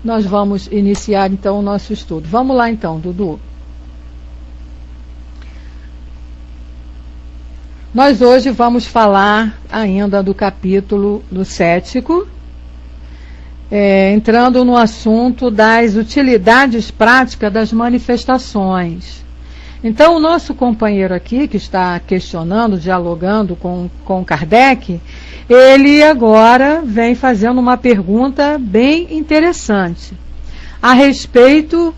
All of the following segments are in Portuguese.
nós vamos iniciar então o nosso estudo. Vamos lá então, Dudu. Nós hoje vamos falar ainda do capítulo do Cético, entrando no assunto das utilidades práticas das manifestações. Então, o nosso companheiro aqui, que está questionando, dialogando com Kardec, ele agora vem fazendo uma pergunta bem interessante a respeito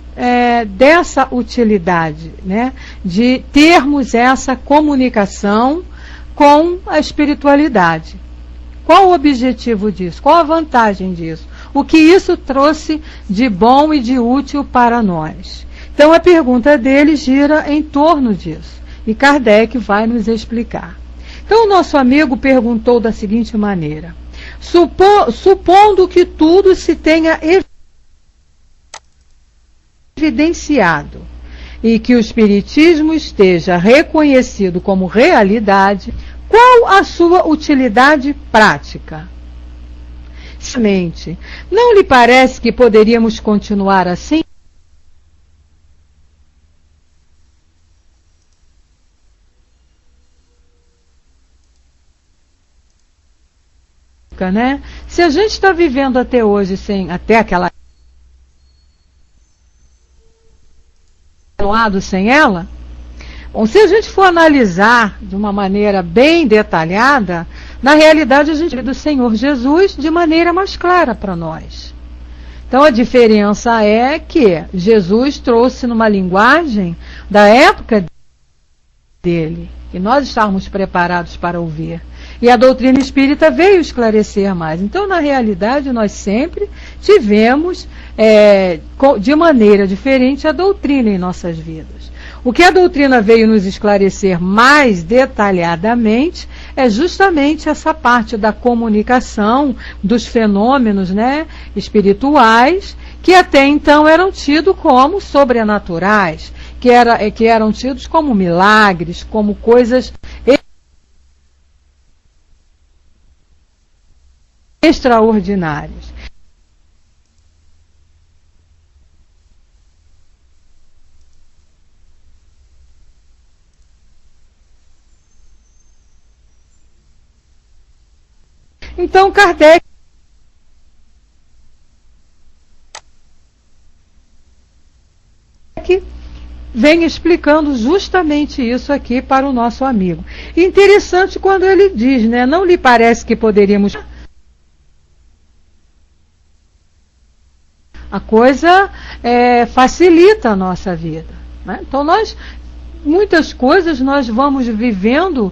dessa utilidade, né, de termos essa comunicação com a espiritualidade. Qual o objetivo disso? Qual a vantagem disso? O que isso trouxe de bom e de útil para nós? Então a pergunta dele gira em torno disso, e Kardec vai nos explicar. Então o nosso amigo perguntou da seguinte maneira: supondo que tudo se tenha evidenciado e que o Espiritismo esteja reconhecido como realidade, qual a sua utilidade prática? Somente, não lhe parece que poderíamos continuar assim? Né? Se a gente está vivendo até hoje até aquela sem ela, bom, se a gente for analisar de uma maneira bem detalhada, na realidade a gente vê do Senhor Jesus de maneira mais clara para nós. Então a diferença é que Jesus trouxe numa linguagem da época dele, que nós estávamos preparados para ouvir. E a doutrina espírita veio esclarecer mais. Então, na realidade, nós sempre tivemos, de maneira diferente, a doutrina em nossas vidas. O que a doutrina veio nos esclarecer mais detalhadamente é justamente essa parte da comunicação dos fenômenos, né, espirituais, que até então eram tidos como sobrenaturais, que eram tidos como milagres, como coisas extraordinárias. Então Kardec vem explicando justamente isso aqui para o nosso amigo. Interessante quando ele diz, né, não lhe parece que poderíamos... A coisa facilita a nossa vida, né? Então muitas coisas nós vamos vivendo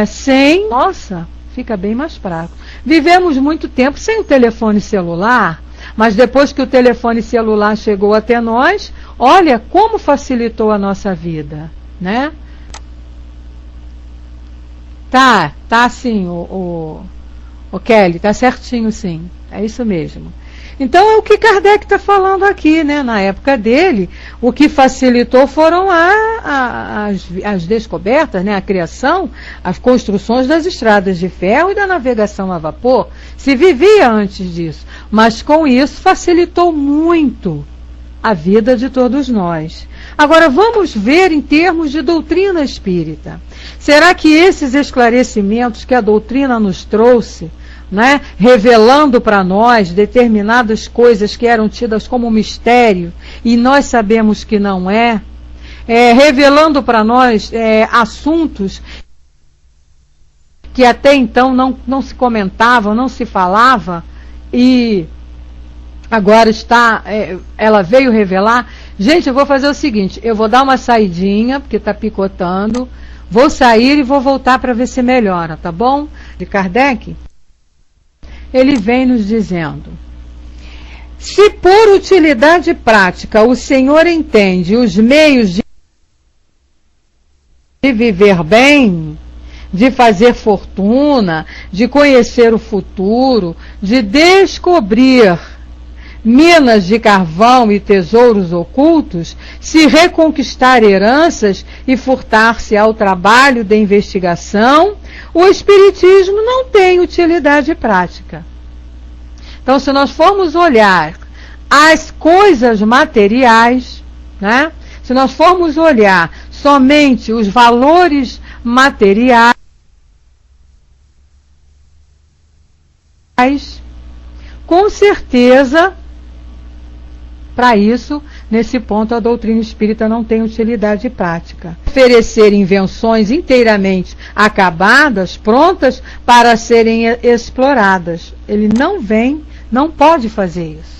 sem... Nossa, fica bem mais prático. Vivemos muito tempo sem o telefone celular, mas depois que o telefone celular chegou até nós, olha como facilitou a nossa vida, né? Tá sim, o Kelly, tá certinho sim, é isso mesmo. Então é o que Kardec está falando aqui, né? Na época dele, o que facilitou foram as descobertas, né? A criação, as construções das estradas de ferro e da navegação a vapor. Se vivia antes disso, mas com isso facilitou muito a vida de todos nós. Agora vamos ver em termos de doutrina espírita. Será que esses esclarecimentos que a doutrina nos trouxe, né, revelando para nós determinadas coisas que eram tidas como mistério e nós sabemos que não revelando para nós assuntos que até então não se comentavam, não se falava, e agora ela veio revelar. Gente, eu vou fazer o seguinte, eu vou dar uma saidinha, porque está picotando, vou sair e vou voltar para ver se melhora, tá bom? De Kardec, ele vem nos dizendo: se por utilidade prática o Senhor entende os meios de viver bem, de fazer fortuna, de conhecer o futuro, de descobrir minas de carvão e tesouros ocultos, se reconquistar heranças e furtar-se ao trabalho de investigação, o Espiritismo não tem utilidade prática. Então, se nós formos olhar as coisas materiais, né? Se nós formos olhar somente os valores materiais, com certeza, para isso, nesse ponto, a doutrina espírita não tem utilidade prática. Oferecer invenções inteiramente acabadas, prontas para serem exploradas. Ele não pode fazer isso.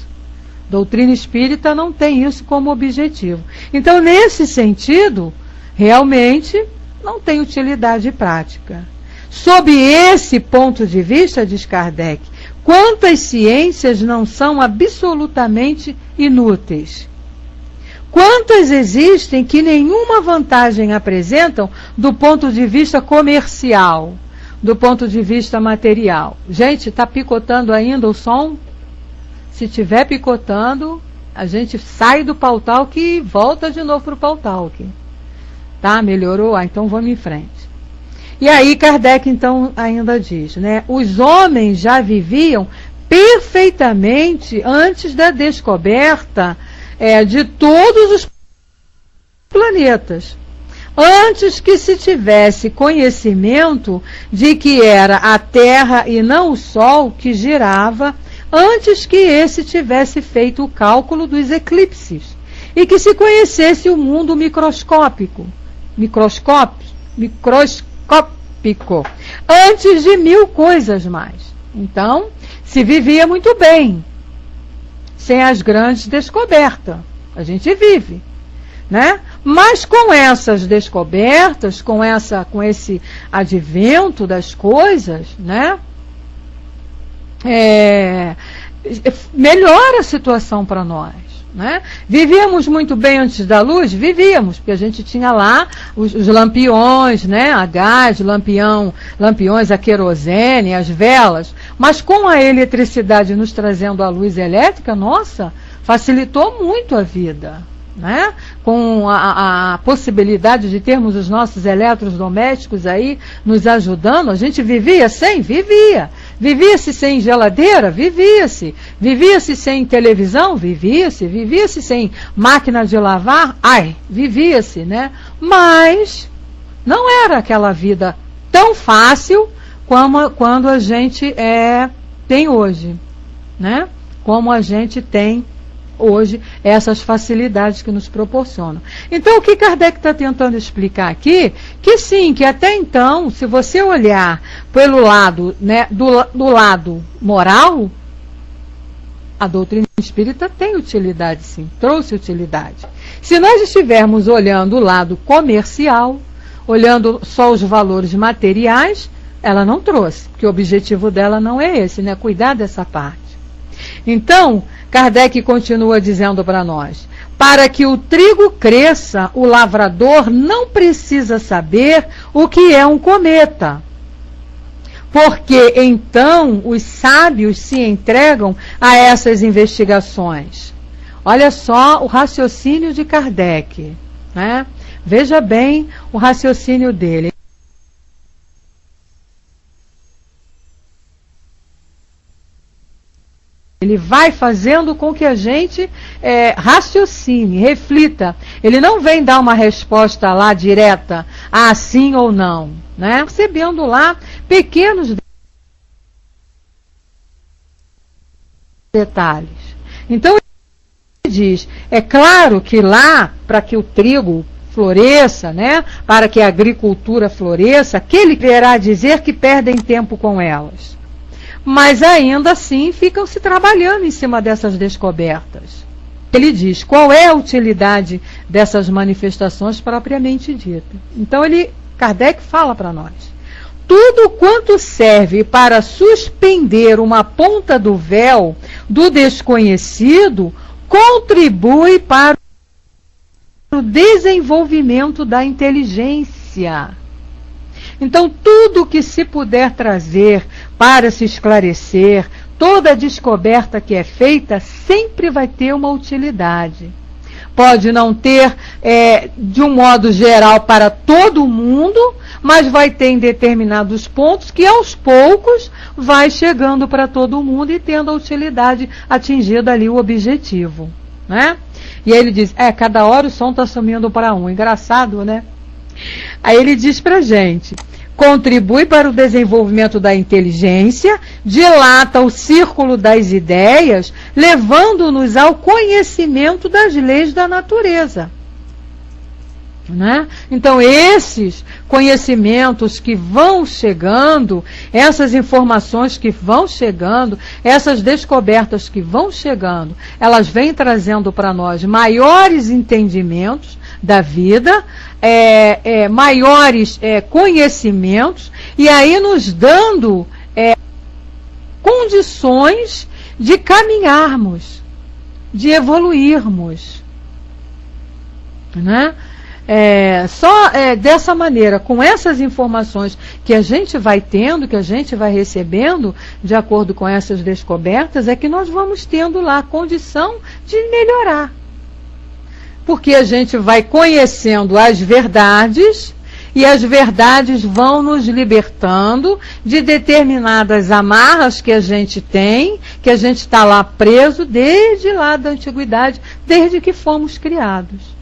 Doutrina espírita não tem isso como objetivo. Então, nesse sentido, realmente não tem utilidade prática. Sob esse ponto de vista, diz Kardec, quantas ciências não são absolutamente inúteis? Quantas existem que nenhuma vantagem apresentam do ponto de vista comercial, do ponto de vista material? Gente, está picotando ainda o som? Se estiver picotando, a gente sai do pautalk e volta de novo para o pautalk. Tá? Melhorou? Então vamos em frente. E aí Kardec então ainda diz, né? Os homens já viviam perfeitamente antes da descoberta de todos os planetas. Antes que se tivesse conhecimento de que era a Terra e não o Sol que girava, antes que esse tivesse feito o cálculo dos eclipses, e que se conhecesse o mundo microscópico, antes de 1000 coisas mais. Então, se vivia muito bem, sem as grandes descobertas. A gente vive, né? Mas com essas descobertas, com esse advento das coisas, né? Melhora a situação para nós, né? Vivíamos muito bem antes da luz? Vivíamos, porque a gente tinha lá os lampiões, né? A gás, lampiões a querosene, as velas, mas com a eletricidade nos trazendo a luz elétrica, nossa, facilitou muito a vida, né? Com a possibilidade de termos os nossos eletrodomésticos aí nos ajudando, a gente vivia sem? Vivia. Vivia-se sem geladeira? Vivia-se. Vivia-se sem televisão? Vivia-se. Vivia-se sem máquina de lavar? Vivia-se, né? Mas não era aquela vida tão fácil como quando a gente tem hoje, né? Como a gente tem hoje essas facilidades que nos proporcionam. Então, o que Kardec está tentando explicar aqui, que sim, que até então, se você olhar pelo lado, né, do lado moral, a doutrina espírita tem utilidade, sim, trouxe utilidade. Se nós estivermos olhando o lado comercial, olhando só os valores materiais, ela não trouxe, porque o objetivo dela não é esse, né, cuidar dessa parte. Então, Kardec continua dizendo para nós, para que o trigo cresça, o lavrador não precisa saber o que é um cometa, porque então os sábios se entregam a essas investigações. Olha só o raciocínio de Kardec, né? Veja bem o raciocínio dele. Ele vai fazendo com que a gente raciocine, reflita. Ele não vem dar uma resposta lá direta, sim ou não, né? Percebendo lá pequenos detalhes. Então ele diz, é claro que lá, para que o trigo floresça, né? Para que a agricultura floresça, que ele quererá dizer que perdem tempo com elas. Mas ainda assim ficam se trabalhando em cima dessas descobertas. Ele diz, qual é a utilidade dessas manifestações propriamente dita? Então Kardec fala para nós, tudo quanto serve para suspender uma ponta do véu do desconhecido, contribui para o desenvolvimento da inteligência. Então, tudo que se puder trazer para se esclarecer, toda descoberta que é feita, sempre vai ter uma utilidade. Pode não ter de um modo geral para todo mundo, mas vai ter em determinados pontos que aos poucos vai chegando para todo mundo e tendo a utilidade atingida ali o objetivo, né? E aí ele diz, cada hora o som está sumindo para um, engraçado, né? Aí ele diz pra gente, contribui para o desenvolvimento da inteligência, dilata o círculo das ideias, levando-nos ao conhecimento das leis da natureza. Né? Então esses conhecimentos que vão chegando, essas informações que vão chegando, essas descobertas que vão chegando, elas vêm trazendo para nós maiores entendimentos da vida, maiores conhecimentos, e aí nos dando condições de caminharmos, de evoluirmos, né? Só dessa maneira, com essas informações que a gente vai tendo, que a gente vai recebendo, de acordo com essas descobertas, é que nós vamos tendo lá a condição de melhorar. Porque a gente vai conhecendo as verdades, e as verdades vão nos libertando de determinadas amarras que a gente tem, que a gente está lá preso desde lá da antiguidade, desde que fomos criados.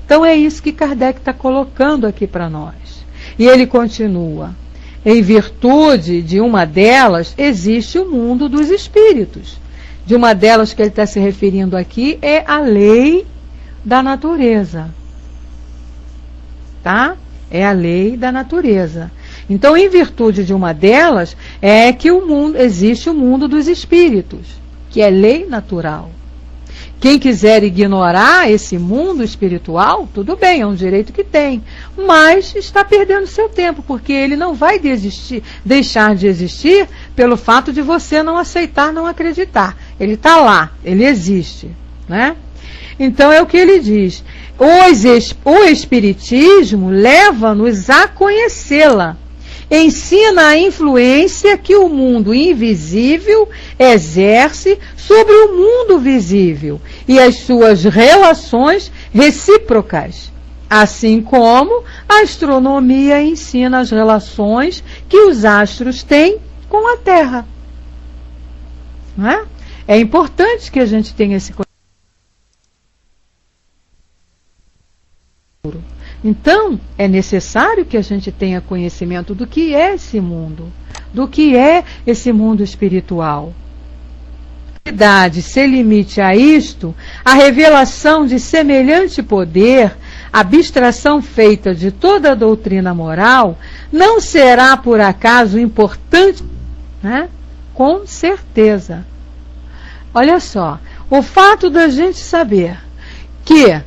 Então é isso que Kardec está colocando aqui para nós. E ele continua, em virtude de uma delas existe o mundo dos espíritos. De uma delas que ele está se referindo aqui é a lei da natureza. Tá? É a lei da natureza. Então, em virtude de uma delas, é que existe o mundo dos espíritos, que é lei natural. Quem quiser ignorar esse mundo espiritual, tudo bem, é um direito que tem, mas está perdendo seu tempo, porque ele não vai deixar de existir pelo fato de você não aceitar, não acreditar. Ele está lá, ele existe, né? Então é o que ele diz, o Espiritismo leva-nos a conhecê-la, ensina a influência que o mundo invisível exerce sobre o mundo visível e as suas relações recíprocas, assim como a astronomia ensina as relações que os astros têm com a Terra. Não é? É importante que a gente tenha esse conhecimento. Então, é necessário que a gente tenha conhecimento do que é esse mundo, do que é esse mundo espiritual. A verdade se limite a isto, a revelação de semelhante poder, abstração feita de toda a doutrina moral, não será por acaso importante, né? Com certeza. Olha só, o fato da gente saber que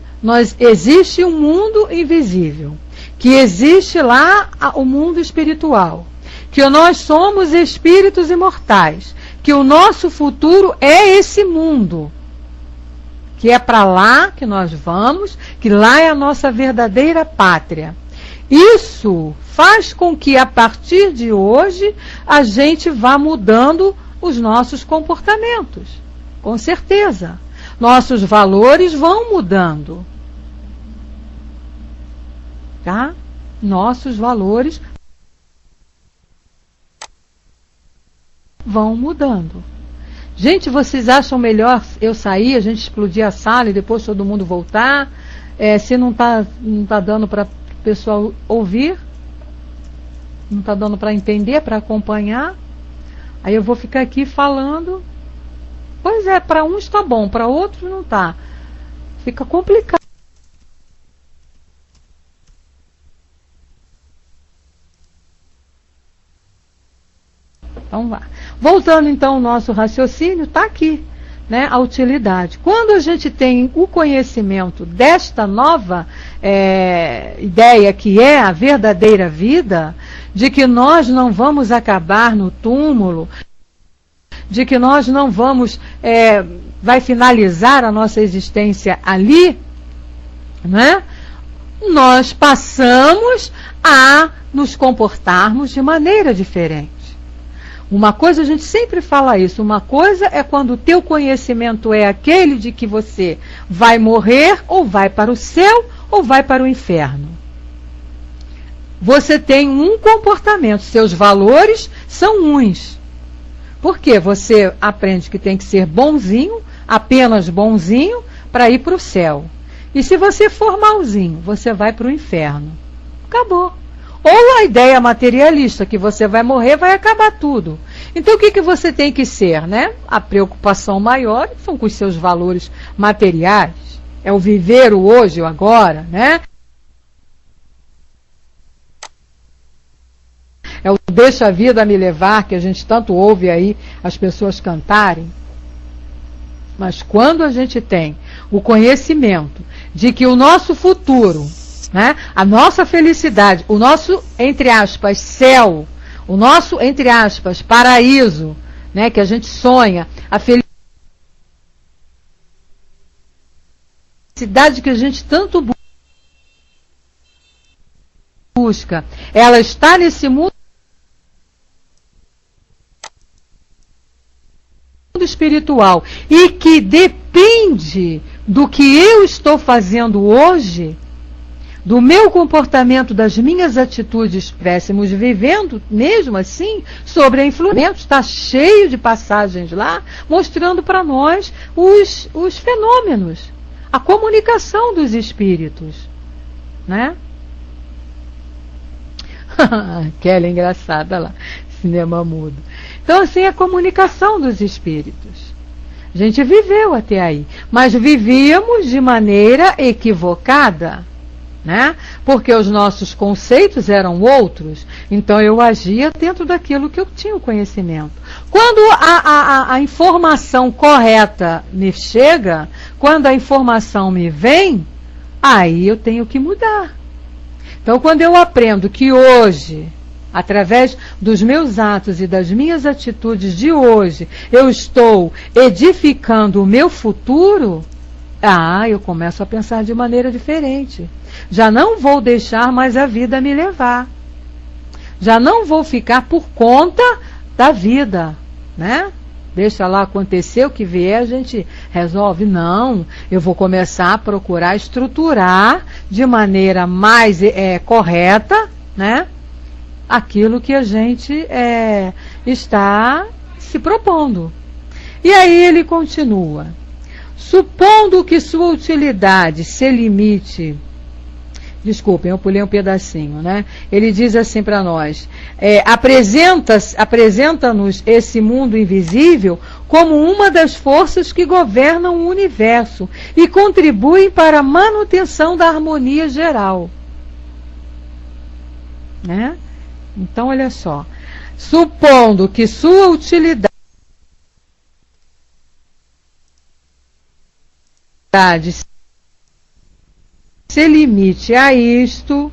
existe um mundo invisível, que existe lá o mundo espiritual, que nós somos espíritos imortais, que o nosso futuro é esse mundo, que é para lá que nós vamos, que lá é a nossa verdadeira pátria. Isso faz com que a partir de hoje a gente vá mudando os nossos comportamentos, com certeza. Nossos valores vão mudando. Tá? Nossos valores vão mudando. Gente, vocês acham melhor eu sair, a gente explodir a sala e depois todo mundo voltar? Se não tá dando para o pessoal ouvir, não está dando para entender, para acompanhar, aí eu vou ficar aqui falando. Pois é, para uns está bom, para outros não está. Fica complicado. Então, vá. Voltando então ao nosso raciocínio, está aqui, né, a utilidade. Quando a gente tem o conhecimento desta nova ideia que é a verdadeira vida, de que nós não vamos acabar no túmulo, de que nós não vamos, vai finalizar a nossa existência ali, né? Nós passamos a nos comportarmos de maneira diferente. Uma coisa, a gente sempre fala isso, uma coisa é quando o teu conhecimento é aquele de que você vai morrer, ou vai para o céu, ou vai para o inferno. Você tem um comportamento, seus valores são uns. Por quê? Você aprende que tem que ser bonzinho, apenas bonzinho, para ir para o céu. E se você for malzinho, você vai para o inferno. Acabou. Ou a ideia materialista, que você vai morrer, vai acabar tudo. Então o que você tem que ser, né? A preocupação maior são com os seus valores materiais. É o viver o hoje, o agora, né? É o deixa a vida me levar, que a gente tanto ouve aí as pessoas cantarem. Mas quando a gente tem o conhecimento de que o nosso futuro, né, a nossa felicidade, o nosso, entre aspas, céu, o nosso, entre aspas, paraíso, né, que a gente sonha, a felicidade que a gente tanto busca, ela está nesse mundo espiritual e que depende do que eu estou fazendo hoje, do meu comportamento, das minhas atitudes, estivéssemos vivendo mesmo assim sobre a influência. Está cheio de passagens lá mostrando para nós os fenômenos, a comunicação dos espíritos, né? Kelly, engraçada lá, cinema mudo. Então, assim, a comunicação dos espíritos. A gente viveu até aí, mas vivíamos de maneira equivocada, né? Porque os nossos conceitos eram outros, então eu agia dentro daquilo que eu tinha o conhecimento. Quando a informação correta me chega, quando a informação me vem, aí eu tenho que mudar. Então, quando eu aprendo que hoje, através dos meus atos e das minhas atitudes de hoje, eu estou edificando o meu futuro, eu começo a pensar de maneira diferente. Já não vou deixar mais a vida me levar. Já não vou ficar por conta da vida, né? Deixa lá acontecer o que vier, a gente resolve. Não, eu vou começar a procurar estruturar de maneira mais correta, né? Aquilo que a gente está se propondo. E aí ele continua. Supondo que sua utilidade se limite... Desculpem, eu pulei um pedacinho, né? Ele diz assim para nós, apresenta-nos esse mundo invisível como uma das forças que governam o universo e contribuem para a manutenção da harmonia geral. Né? Então, olha só. Supondo que sua utilidade se limite a isto,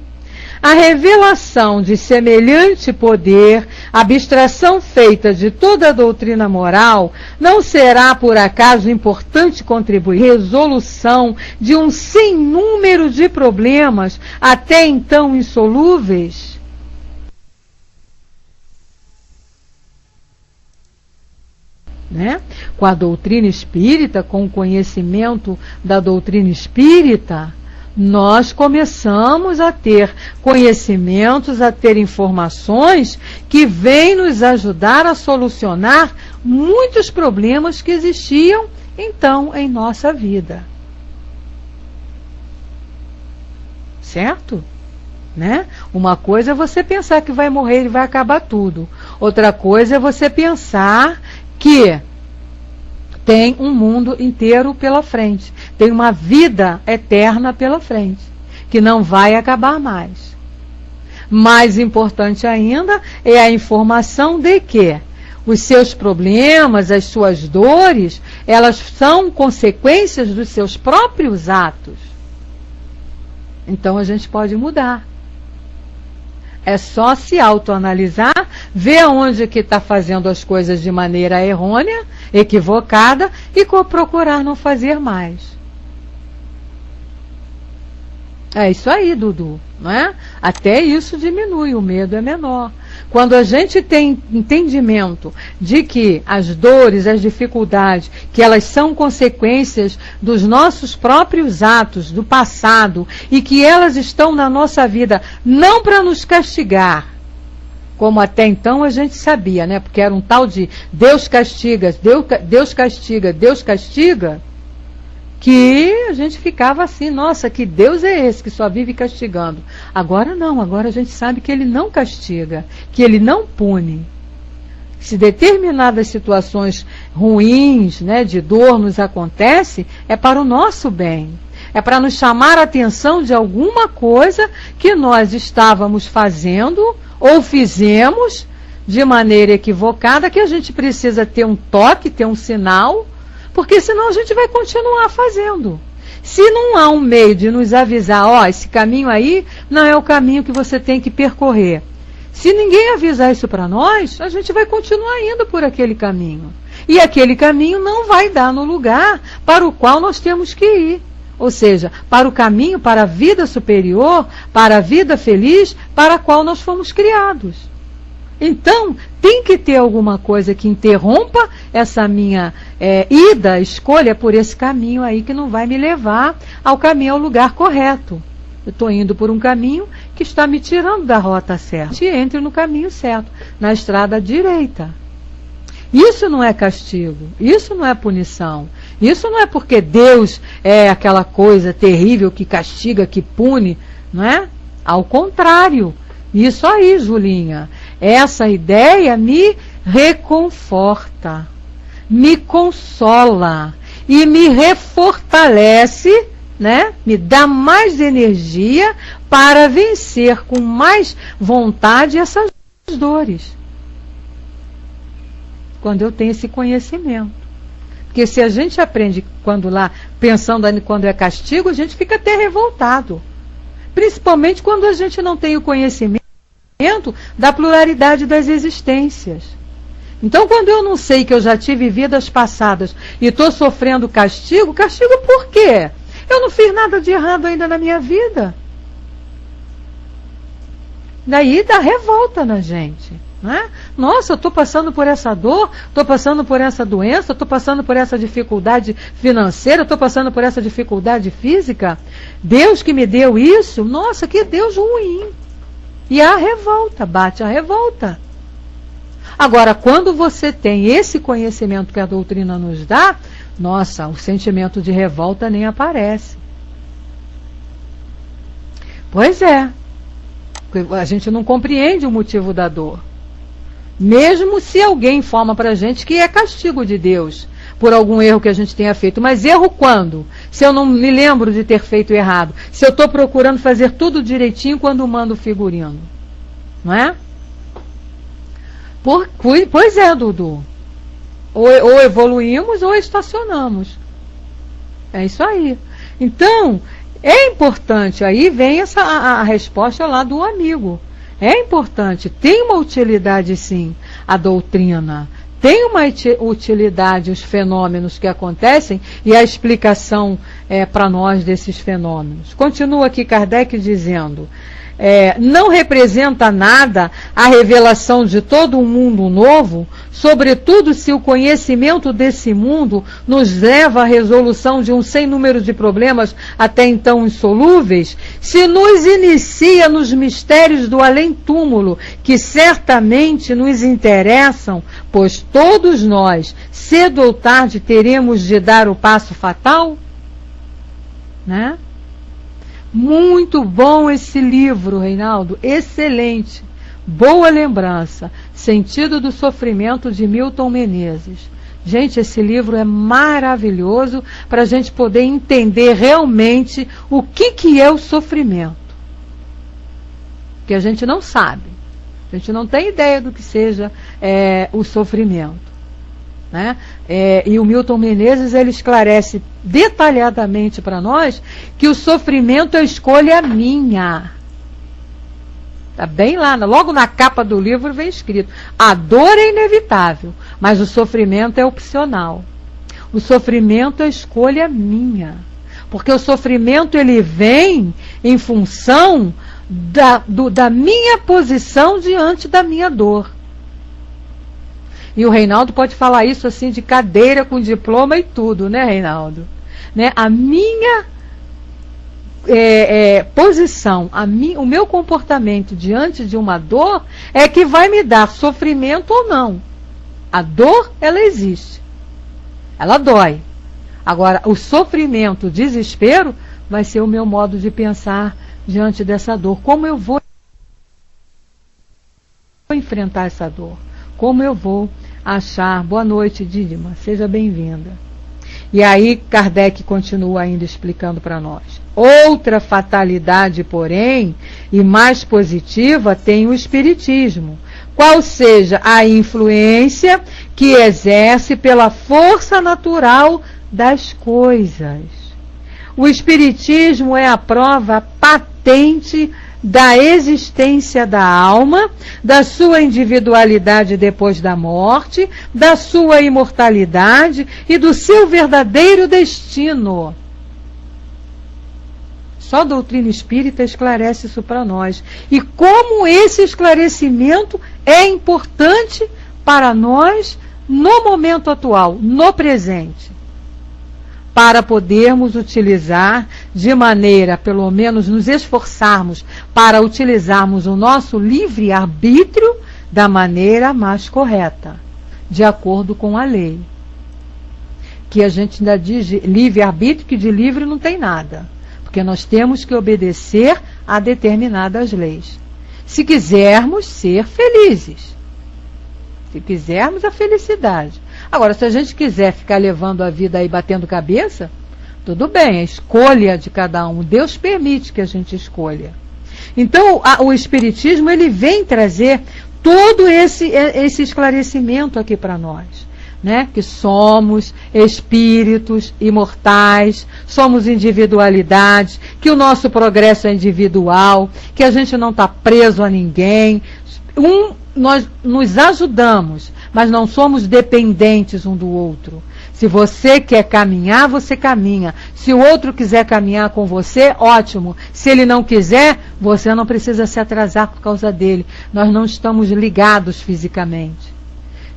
a revelação de semelhante poder, abstração feita de toda a doutrina moral, não será por acaso importante contribuir à resolução de um sem número de problemas até então insolúveis? Né? Com a doutrina espírita, com o conhecimento da doutrina espírita, nós começamos a ter conhecimentos, a ter informações que vêm nos ajudar a solucionar muitos problemas que existiam, então, em nossa vida. Certo? Né? Uma coisa é você pensar que vai morrer e vai acabar tudo. Outra coisa é você pensar que tem um mundo inteiro pela frente. Tem uma vida eterna pela frente, que não vai acabar mais. Mais importante ainda é a informação de que os seus problemas, as suas dores, elas são consequências dos seus próprios atos. Então a gente pode mudar. É só se autoanalisar, ver onde que está fazendo as coisas de maneira errônea, equivocada, e procurar não fazer mais. É isso aí, Dudu, não é? Até isso diminui, o medo é menor. quando a gente tem entendimento de que as dores, as dificuldades, que elas são consequências dos nossos próprios atos do passado e que elas estão na nossa vida não para nos castigar, como até então a gente sabia, né? Porque era um tal de Deus castiga, Deus castiga, Deus castiga, que a gente ficava assim, nossa, que Deus é esse que só vive castigando? Agora não, agora a gente sabe que Ele não castiga, que Ele não pune. Se determinadas situações ruins, né, de dor nos acontece, é para o nosso bem. É para nos chamar a atenção de alguma coisa que nós estávamos fazendo ou fizemos de maneira equivocada, que a gente precisa ter um toque, ter um sinal, porque senão a gente vai continuar fazendo. Se não há um meio de nos avisar, ó, esse caminho aí não é o caminho que você tem que percorrer. Se ninguém avisar isso para nós, a gente vai continuar indo por aquele caminho. E aquele caminho não vai dar no lugar para o qual nós temos que ir. Ou seja, para o caminho, para a vida superior, para a vida feliz, para a qual nós fomos criados. Então, tem que ter alguma coisa que interrompa essa minha ida, escolha por esse caminho aí que não vai me levar ao caminho, ao lugar correto. Eu estou indo por um caminho que está me tirando da rota certa. E entre no caminho certo, na estrada direita. Isso não é castigo, isso não é punição. Isso não é porque Deus é aquela coisa terrível que castiga, que pune, não é? Ao contrário. Isso aí, Julinha. Essa ideia me reconforta, me consola e me refortalece, né? Me dá mais energia para vencer com mais vontade essas dores. Quando eu tenho esse conhecimento. Porque se a gente aprende quando lá, pensando quando é castigo, a gente fica até revoltado. Principalmente quando a gente não tem o conhecimento da pluralidade das existências. Então, quando eu não sei que eu já tive vidas passadas e estou sofrendo castigo, castigo por quê? Eu não fiz nada de errado ainda na minha vida. Daí dá revolta na gente. Né? Nossa, eu estou passando por essa dor, estou passando por essa doença, estou passando por essa dificuldade financeira, estou passando por essa dificuldade física. Deus que me deu isso, nossa, que Deus ruim. E a revolta, bate a revolta. Agora, quando você tem esse conhecimento que a doutrina nos dá, nossa, o sentimento de revolta nem aparece. Pois é, a gente não compreende o motivo da dor. Mesmo se alguém informa para a gente que é castigo de Deus por algum erro que a gente tenha feito. Mas erro quando? Se eu não me lembro de ter feito errado. Se eu estou procurando fazer tudo direitinho quando mando o figurino. Não é? Pois é, Dudu. Ou evoluímos ou estacionamos. É isso aí. Então, é importante. Aí vem a resposta lá do amigo. É importante, tem uma utilidade sim, a doutrina, tem uma utilidade os fenômenos que acontecem e a explicação para nós desses fenômenos. Continua aqui Kardec dizendo, não representa nada a revelação de todo um mundo novo, sobretudo se o conhecimento desse mundo nos leva à resolução de um sem número de problemas até então insolúveis, se nos inicia nos mistérios do além-túmulo, que certamente nos interessam, pois todos nós, cedo ou tarde, teremos de dar o passo fatal? Né? Muito bom esse livro, Reinaldo, excelente, boa lembrança, Sentido do Sofrimento, de Milton Menezes. Gente, esse livro é maravilhoso para a gente poder entender realmente o que é o sofrimento. Que a gente não sabe, a gente não tem ideia do que seja o sofrimento. Né? E o Milton Menezes ele esclarece detalhadamente para nós que o sofrimento é escolha minha. Está bem lá, logo na capa do livro vem escrito: a dor é inevitável, mas o sofrimento é opcional. O sofrimento é escolha minha, porque o sofrimento ele vem em função da minha posição diante da minha dor. E o Reinaldo pode falar isso assim de cadeira, com diploma e tudo, né, Reinaldo? Né? A minha posição, o meu comportamento diante de uma dor é que vai me dar sofrimento ou não. A dor, ela existe. Ela dói. Agora, o sofrimento, o desespero, vai ser o meu modo de pensar diante dessa dor. Como eu vou enfrentar essa dor? Como eu vou achar? Boa noite, Dídima, seja bem-vinda. E aí Kardec continua ainda explicando para nós. Outra fatalidade, porém, e mais positiva, tem o Espiritismo. Qual seja a influência que exerce pela força natural das coisas. O Espiritismo é a prova patente da existência da alma, da sua individualidade depois da morte, da sua imortalidade e do seu verdadeiro destino. Só a doutrina espírita esclarece isso para nós. E como esse esclarecimento é importante para nós no momento atual, no presente, para podermos utilizar de maneira, pelo menos nos esforçarmos para utilizarmos o nosso livre-arbítrio da maneira mais correta, de acordo com a lei. Que a gente ainda diz livre-arbítrio, que de livre não tem nada, porque nós temos que obedecer a determinadas leis. Se quisermos ser felizes, se quisermos a felicidade. Agora, se a gente quiser ficar levando a vida aí batendo cabeça, tudo bem, a escolha de cada um. Deus permite que a gente escolha. Então, o Espiritismo, ele vem trazer todo esse esclarecimento aqui para nós, né? Que somos espíritos imortais, somos individualidades, que o nosso progresso é individual, que a gente não está preso a ninguém. Nós nos ajudamos, mas não somos dependentes um do outro. Se você quer caminhar, você caminha. Se o outro quiser caminhar com você, ótimo. Se ele não quiser, você não precisa se atrasar por causa dele. Nós não estamos ligados fisicamente.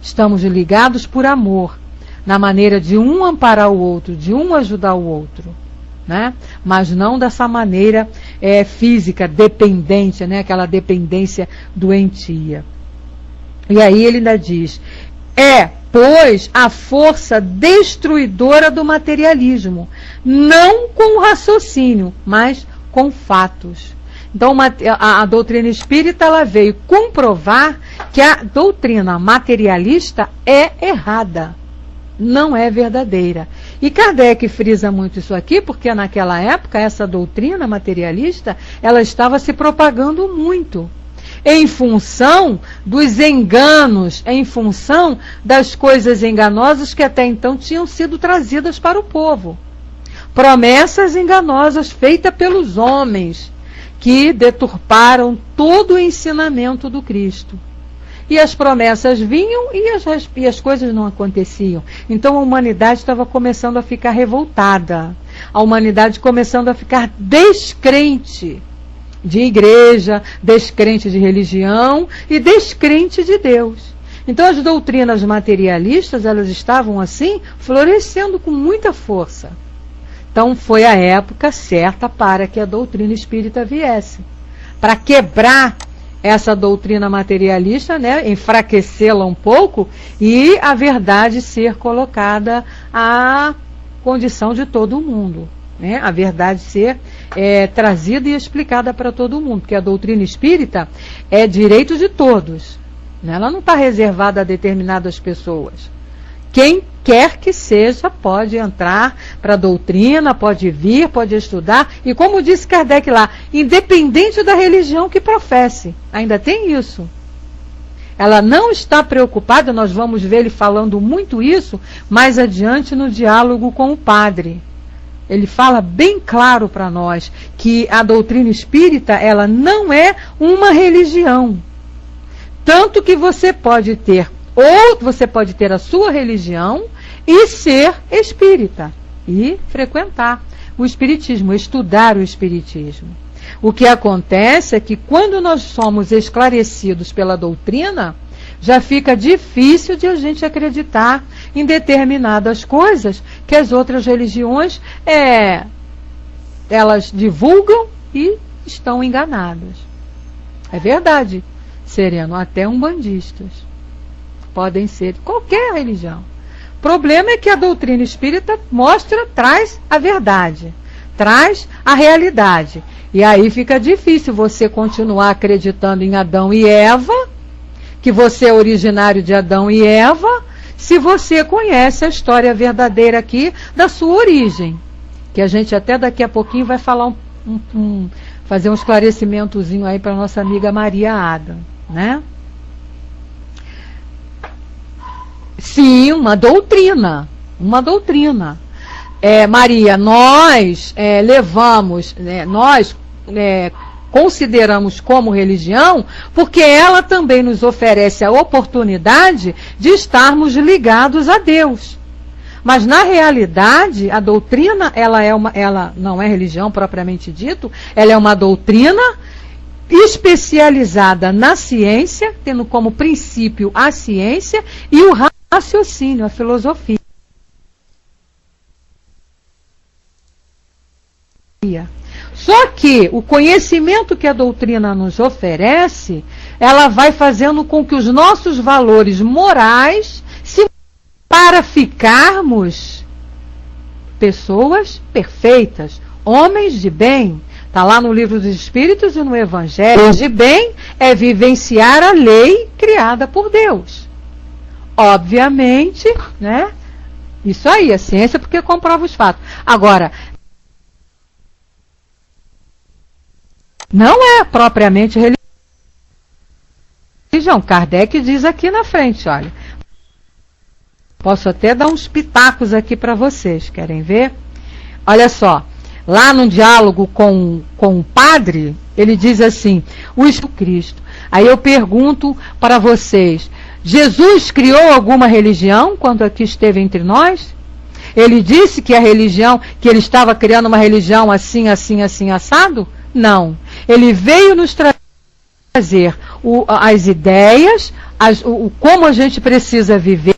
Estamos ligados por amor, na maneira de um amparar o outro, de um ajudar o outro, né? Mas não dessa maneira física, dependente, né? Aquela dependência doentia. E aí ele ainda diz, pois, a força destruidora do materialismo, não com raciocínio, mas com fatos. Então, a doutrina espírita, ela veio comprovar que a doutrina materialista é errada, não é verdadeira. E Kardec frisa muito isso aqui, porque naquela época, essa doutrina materialista, ela estava se propagando muito, em função dos enganos, em função das coisas enganosas que até então tinham sido trazidas para o povo. Promessas enganosas feitas pelos homens, que deturparam todo o ensinamento do Cristo. E as promessas vinham e as coisas não aconteciam. Então a humanidade estava começando a ficar revoltada. A humanidade começando a ficar descrente de igreja, descrente de religião e descrente de Deus. Então as doutrinas materialistas, elas estavam assim, florescendo com muita força. Então foi a época certa para que a doutrina espírita viesse. Para quebrar essa doutrina materialista, né, enfraquecê-la um pouco e a verdade ser colocada à condição de todo mundo. Né, a verdade ser trazida e explicada para todo mundo, porque a doutrina espírita é direito de todos, né, ela não está reservada a determinadas pessoas. Quem quer que seja pode entrar para a doutrina, pode vir, pode estudar, e como disse Kardec lá, independente da religião que professe, ainda tem isso. Ela não está preocupada, nós vamos ver ele falando muito isso mais adiante no diálogo com o padre. Ele fala bem claro para nós que a doutrina espírita, ela não é uma religião. Tanto que você pode ter a sua religião e ser espírita, e frequentar o espiritismo, estudar o espiritismo. O que acontece é que quando nós somos esclarecidos pela doutrina, já fica difícil de a gente acreditar em determinadas coisas que as outras religiões elas divulgam e estão enganadas. É verdade, Sereno, até umbandistas podem ser, qualquer religião. O problema é que a doutrina espírita traz a verdade, traz a realidade. E aí fica difícil você continuar acreditando em Adão e Eva, que você é originário de Adão e Eva, se você conhece a história verdadeira aqui da sua origem. Que a gente até daqui a pouquinho vai falar fazer um esclarecimentozinho aí para nossa amiga Maria Ada, né? Sim, uma doutrina. Maria, nós consideramos como religião, porque ela também nos oferece a oportunidade de estarmos ligados a Deus. Mas na realidade, a doutrina, ela não é religião propriamente dito, ela é uma doutrina especializada na ciência, tendo como princípio a ciência e o raciocínio, a filosofia. Só que o conhecimento que a doutrina nos oferece, ela vai fazendo com que os nossos valores morais para ficarmos pessoas perfeitas, homens de bem. Está lá no Livro dos Espíritos e no Evangelho. De bem é vivenciar a lei criada por Deus. Obviamente, né? Isso aí, a ciência porque comprova os fatos. Agora, não é propriamente religião. Kardec diz aqui na frente, olha. Posso até dar uns pitacos aqui para vocês, querem ver? Olha só, lá no diálogo com o padre, ele diz assim, o Cristo. Aí eu pergunto para vocês, Jesus criou alguma religião quando aqui esteve entre nós? Ele disse que a religião, que ele estava criando uma religião assim, assim, assim, assado? Não. Ele veio nos trazer as ideias, como a gente precisa viver,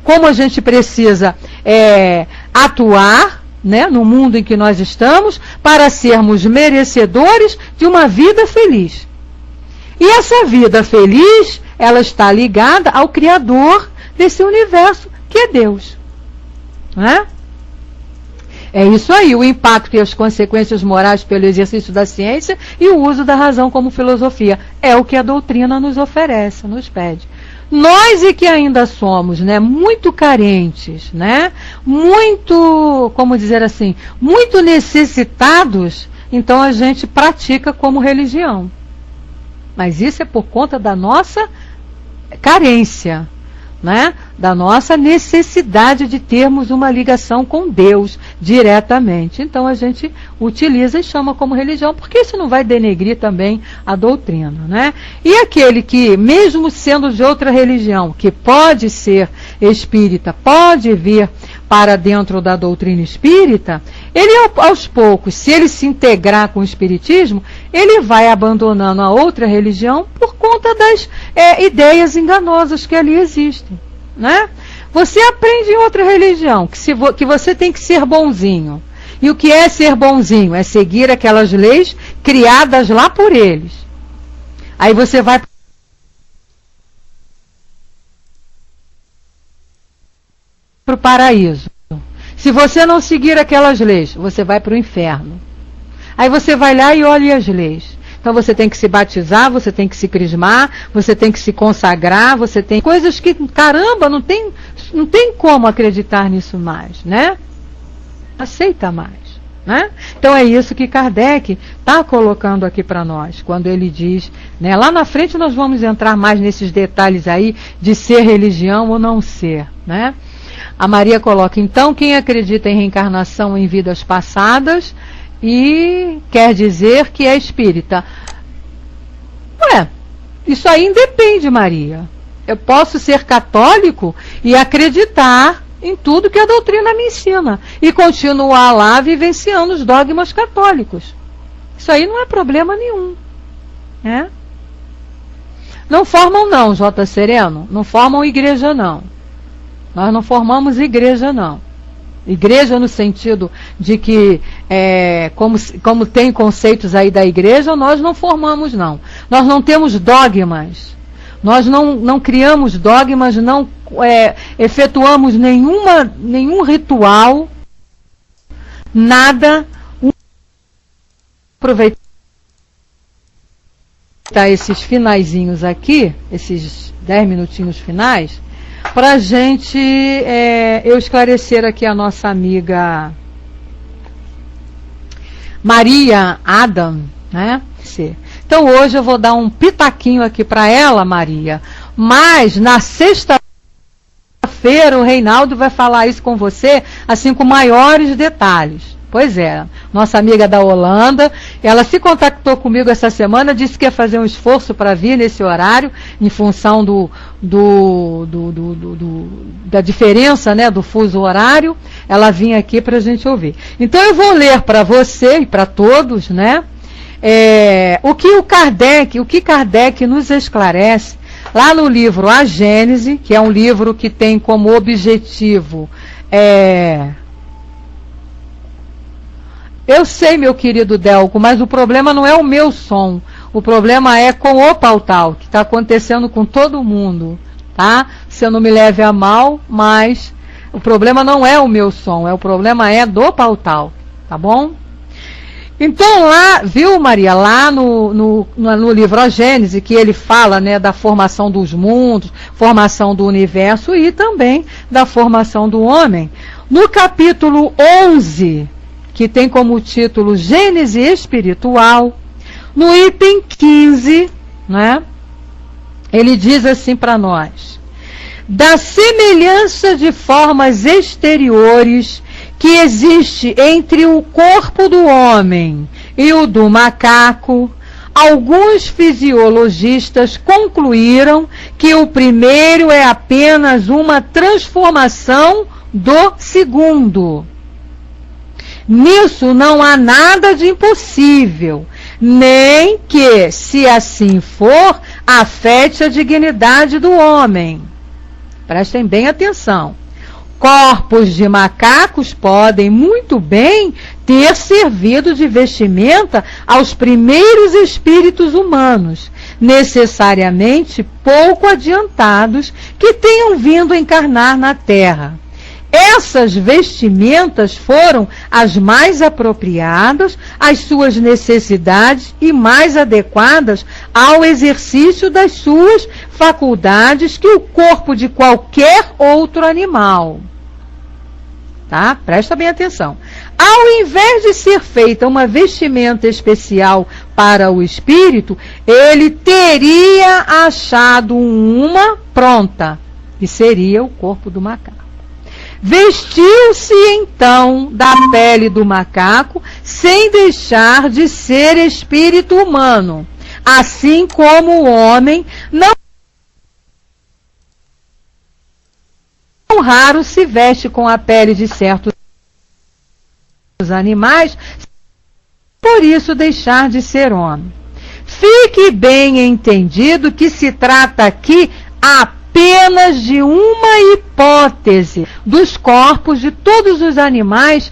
como a gente precisa atuar, né, no mundo em que nós estamos, para sermos merecedores de uma vida feliz. E essa vida feliz, ela está ligada ao Criador desse universo, que é Deus. Né? É isso aí, o impacto e as consequências morais pelo exercício da ciência e o uso da razão como filosofia. É o que a doutrina nos oferece, nos pede. Nós que ainda somos, né, muito carentes, né, muito, como dizer assim, muito necessitados, então a gente pratica como religião. Mas isso é por conta da nossa carência, né, da nossa necessidade de termos uma ligação com Deus diretamente. Então a gente utiliza e chama como religião, porque isso não vai denegrir também a doutrina, né? E aquele que, mesmo sendo de outra religião, que pode ser espírita, pode vir para dentro da doutrina espírita, ele aos poucos, se ele se integrar com o espiritismo, ele vai abandonando a outra religião por conta das ideias enganosas que ali existem, né? Você aprende em outra religião que você tem que ser bonzinho. E o que é ser bonzinho? É seguir aquelas leis criadas lá por eles. Aí você vai para o paraíso. Se você não seguir aquelas leis, você vai para o inferno. Aí você vai lá e olha as leis. Então você tem que se batizar, você tem que se crismar, você tem que se consagrar, você tem coisas que, caramba, não tem como acreditar nisso mais, né? Aceita mais, né? Então é isso que Kardec está colocando aqui para nós, quando ele diz, né? Lá na frente nós vamos entrar mais nesses detalhes aí de ser religião ou não ser, né? A Maria coloca, então, quem acredita em reencarnação em vidas passadas e quer dizer que é espírita. Ué, isso aí independe, Maria. Eu posso ser católico e acreditar em tudo que a doutrina me ensina e continuar lá vivenciando os dogmas católicos. Isso aí não é problema nenhum, né? Não formam não, J. Sereno, não formam igreja não. Nós não formamos igreja não. Igreja no sentido de que, como tem conceitos aí da igreja, nós não formamos não. Nós não temos dogmas. Nós não criamos dogmas, não efetuamos nenhum ritual, nada. Aproveitar esses finaizinhos aqui, esses 10 minutinhos finais, para a gente, eu esclarecer aqui a nossa amiga Maria Adam, né? Então hoje eu vou dar um pitaquinho aqui para ela, Maria, mas na sexta-feira o Reinaldo vai falar isso com você, assim, com maiores detalhes. Pois é, nossa amiga da Holanda, ela se contactou comigo essa semana, disse que ia fazer um esforço para vir nesse horário, em função da diferença, né, do fuso horário, ela vinha aqui para a gente ouvir. Então eu vou ler para você e para todos, né, o que Kardec nos esclarece, lá no livro A Gênese, que é um livro que tem como objetivo, eu sei, meu querido Delco, mas o problema não é o meu som. O problema é com o Pautal, que está acontecendo com todo mundo, tá? Você não me leve a mal, mas o problema não é o meu som, o problema é do Pautal, tá bom? Então lá, viu, Maria, lá no livro A Gênese, que ele fala, né, da formação dos mundos, formação do universo e também da formação do homem. No capítulo 11... que tem como título Gênese Espiritual, no item 15, né, ele diz assim para nós: da semelhança de formas exteriores que existe entre o corpo do homem e o do macaco, alguns fisiologistas concluíram que o primeiro é apenas uma transformação do segundo. Nisso não há nada de impossível, nem que, se assim for, afete a dignidade do homem. Prestem bem atenção. Corpos de macacos podem muito bem ter servido de vestimenta aos primeiros espíritos humanos, necessariamente pouco adiantados, que tenham vindo encarnar na Terra. Essas vestimentas foram as mais apropriadas às suas necessidades e mais adequadas ao exercício das suas faculdades que o corpo de qualquer outro animal. Tá? Presta bem atenção. Ao invés de ser feita uma vestimenta especial para o espírito, ele teria achado uma pronta, que seria o corpo do macaco. Vestiu-se então da pele do macaco, sem deixar de ser espírito humano, assim como o homem não raro se veste com a pele de certos animais, por isso deixar de ser homem. Fique bem entendido que se trata aqui apenas de uma hipótese dos corpos de todos os animais.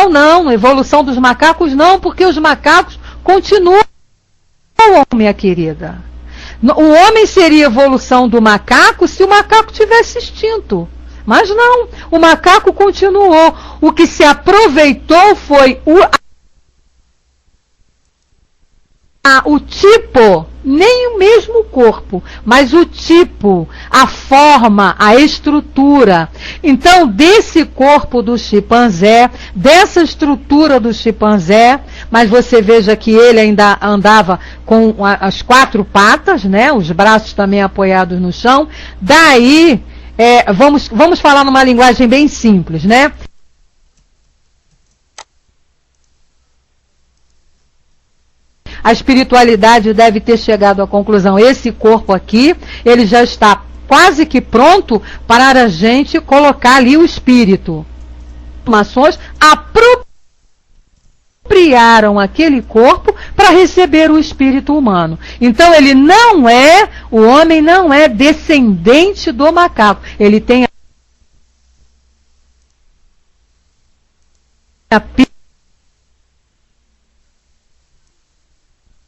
Não, evolução dos macacos não, porque os macacos continuam, minha querida. O homem seria evolução do macaco se o macaco tivesse extinto. Mas não, o macaco continuou. O que se aproveitou foi o tipo, nem o mesmo corpo, mas o tipo, a forma, a estrutura. Então, desse corpo do chimpanzé, dessa estrutura do chimpanzé, mas você veja que ele ainda andava com as 4 patas, né? Os braços também apoiados no chão. Daí, vamos falar numa linguagem bem simples, né? A espiritualidade deve ter chegado à conclusão, esse corpo aqui, ele já está quase que pronto para a gente colocar ali o espírito. Informações apropriadas apropriaram aquele corpo para receber o espírito humano. Então o homem não é descendente do macaco. Ele tem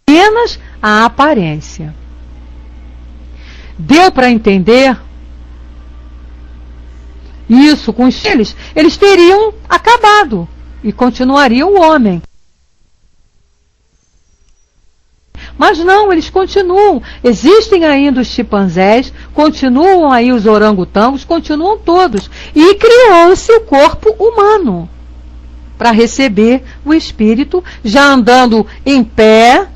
apenas a aparência. Deu para entender? Isso, com eles teriam acabado e continuariam o homem. Mas não, eles continuam. Existem ainda os chimpanzés, continuam aí os orangotangos, continuam todos. E criou-se o corpo humano para receber o espírito, já andando em pé.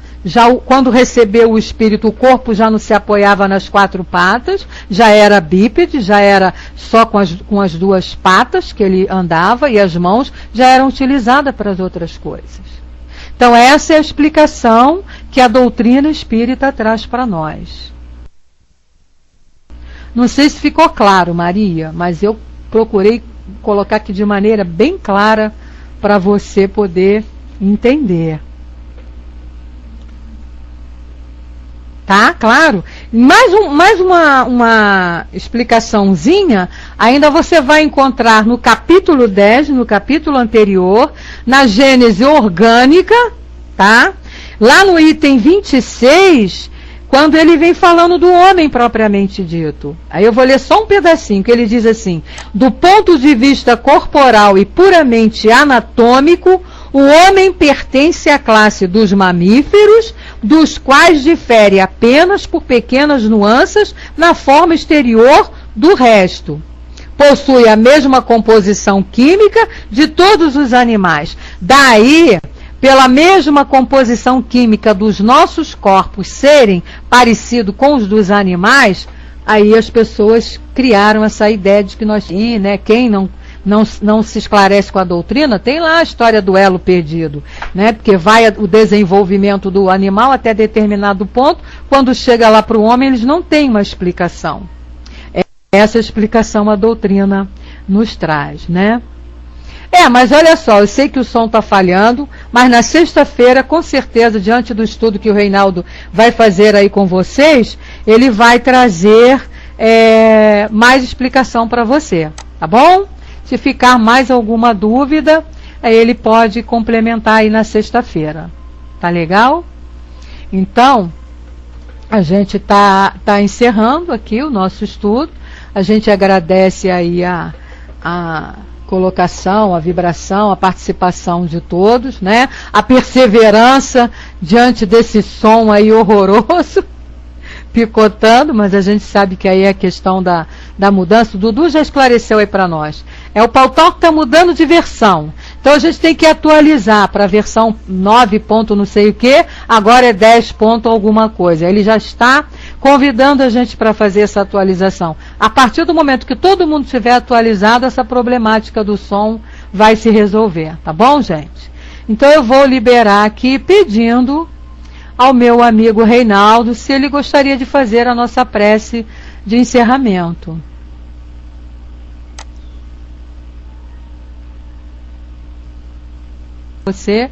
Quando recebeu o espírito, o corpo já não se apoiava nas 4 patas, já era bípede, já era só com as 2 patas que ele andava, e as mãos já eram utilizadas para as outras coisas. Então essa é a explicação que a doutrina espírita traz para nós. Não sei se ficou claro, Maria, mas eu procurei colocar aqui de maneira bem clara para você poder entender. Tá? Claro. Mais uma explicaçãozinha, ainda você vai encontrar no capítulo 10, no capítulo anterior, na Gênese orgânica, tá? Lá no item 26, quando ele vem falando do homem propriamente dito. Aí eu vou ler só um pedacinho, que ele diz assim: do ponto de vista corporal e puramente anatômico, o homem pertence à classe dos mamíferos, dos quais difere apenas por pequenas nuances na forma exterior do resto. Possui a mesma composição química de todos os animais. Daí, pela mesma composição química dos nossos corpos serem parecidos com os dos animais, aí as pessoas criaram essa ideia de que nós, né, quem não se esclarece com a doutrina, tem lá a história do elo perdido, né? Porque vai o desenvolvimento do animal até determinado ponto, quando chega lá para o homem, eles não têm uma explicação. Essa explicação a doutrina nos traz, né? Mas olha só, eu sei que o som está falhando, mas na sexta-feira, com certeza, diante do estudo que o Reinaldo vai fazer aí com vocês, ele vai trazer mais explicação para você, tá bom? Se ficar mais alguma dúvida, ele pode complementar aí na sexta-feira. Tá legal? Então, a gente tá encerrando aqui o nosso estudo. A gente agradece aí a colocação, a vibração, a participação de todos, né? A perseverança diante desse som aí horroroso, picotando, mas a gente sabe que aí é a questão da mudança. O Dudu já esclareceu aí para nós. O Pautal que está mudando de versão. Então a gente tem que atualizar para a versão 9 ponto não sei o que, agora é 10 ponto alguma coisa. Ele já está convidando a gente para fazer essa atualização. A partir do momento que todo mundo tiver atualizado, essa problemática do som vai se resolver. Tá bom, gente? Então eu vou liberar aqui pedindo ao meu amigo Reinaldo se ele gostaria de fazer a nossa prece de encerramento. Você